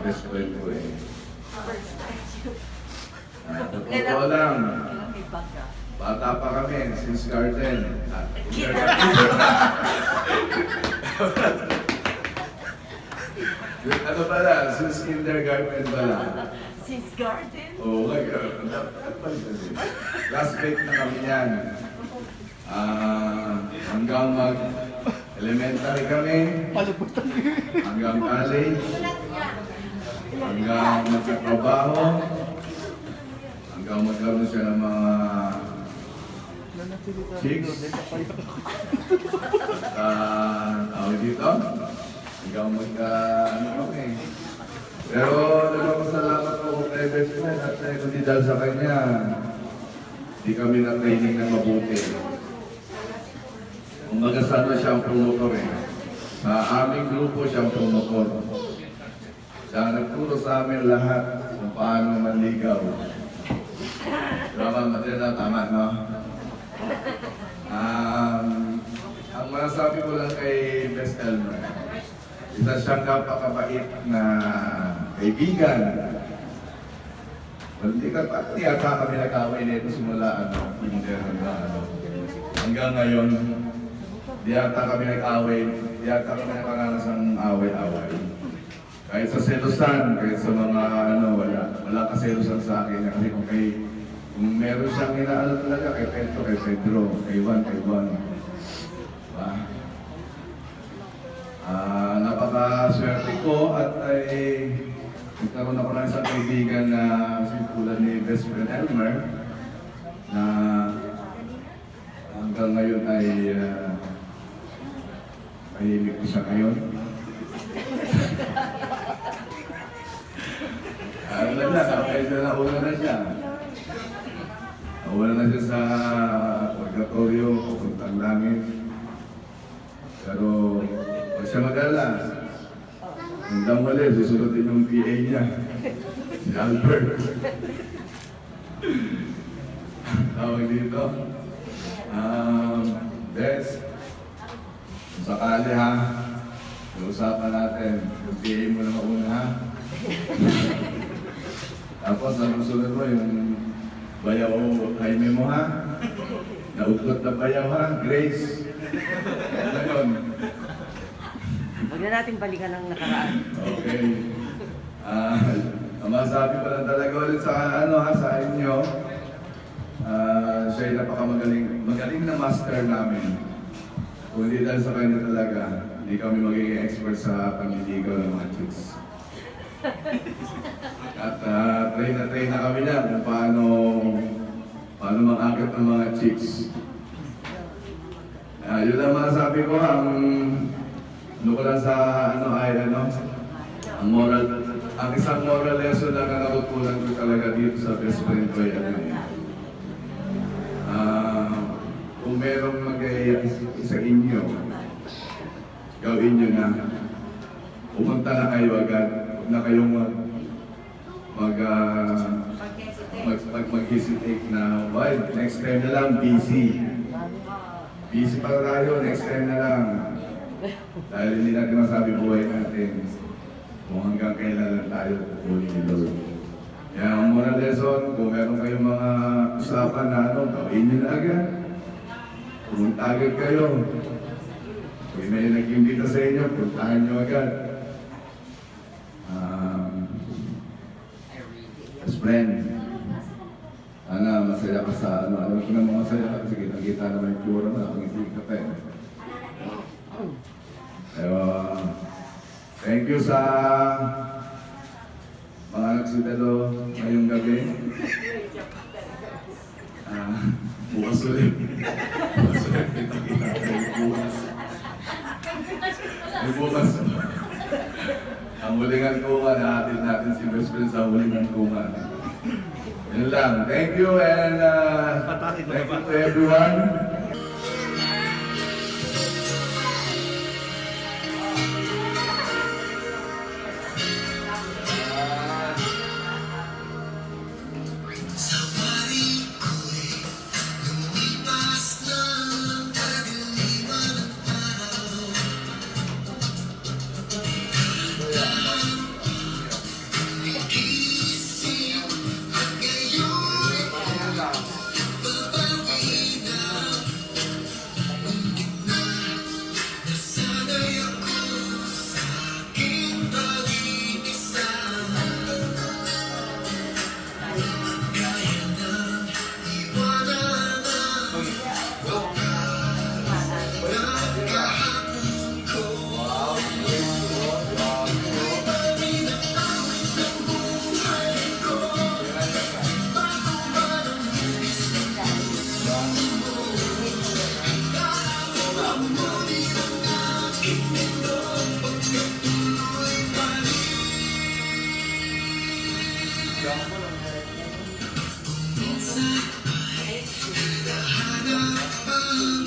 [SPEAKER 3] best friend ko eh. Totoo lang, bata pa kami, since garden. Ano pala, since kindergarten pala.
[SPEAKER 5] Since garden?
[SPEAKER 3] Oo, classmate na kami yan.
[SPEAKER 12] Hanggang mag-elementary kami, hanggang college, hanggang magkatrabaho, hanggang magkaroon siya ng mga chicks. Tawag dito, hanggang ano kami. Pero nagpapasalamat ako kay best friend at kundi dahil sa kanya, di kami na-training na mabuti. Umaga sana siyang promotor eh. Sa aming grupo siyang promotor. Siya nagturo sa amin lahat kung paano manligaw. Tama, no? Ang masasabi ko lang kay Best Elmer, isa siyang napakabait na kaibigan. Hindi ata kami nag-away nito simula hanggang ngayon. Di ata kami nag-away, di ata kami nakaranas ng away-away. Kahit sa selusan, kahit sa mga wala ka selusan sa akin. Kasi kung meron siyang inaano talaga kay Pedro, kay Juan. Diba? Napaka-swerte ko at nagkaroon ako ng isang kaibigan na tulad ni Best Friend Elmer na hanggang ngayon ay mahimik ko siya ngayon. Nauna na siya. Nauna na siya sa purgatorio, papuntang langit. Pero huwag siya mag-alala. Hanggang muli, susunod din yung PA niya. Si Albert. Tawag dito. Bes, kung sakali ha, usapan natin. Yung PA mo na mauna ha. Tapos ang susunod mo yung bayaw Jaime mo ha. Naugot na bayaw ha, Grace. Ano yun?
[SPEAKER 6] Huwag na natin balikan ang nakaraan.
[SPEAKER 12] Okay. Ang masabi ko lang talaga ulit sa sa inyo, siya ay magaling na master namin. Kung hindi dahil sa kanya talaga, hindi kami magiging expert sa panliligaw ng mga chicks. At train na kami niya kung paano mang-akit ng mga chicks. Yun lang masasabi ko, ko lang sa ang isang moral lesson na natutunan ko talaga dito sa best friend ko kung merong mag-iiyak sa inyo, gawin nyo na. Pumunta na kayo agad. Huwag na kayong mag-hesitate na, well, next time na lang, busy. Busy pa tayo, next time na lang. Dahil hindi natin masabi buhay natin kung hanggang kailan lang tayo pupuli ni Lord. Kaya ang moral lesson, kung meron kayong mga usapan na gawin nyo na agad. Pumunta agad kayo. Kung may nag-imbita sa inyo, puntahan nyo agad. As friend, sana masaya ka sa alam ko na mga masaya ka kasi kita-kita naman yung pura mo, nakangiti ka pa eh. Pero, thank you sa mga nagsidalo ngayong gabi. Bukas ulit. Bukas ulit. Kita-kita tayo bukas. Ay bukas. Ang hulingan kungan, natin si best friend sa hulingan kungan. Yun lang. Thank you and thank you to everyone.
[SPEAKER 1] Hanap ang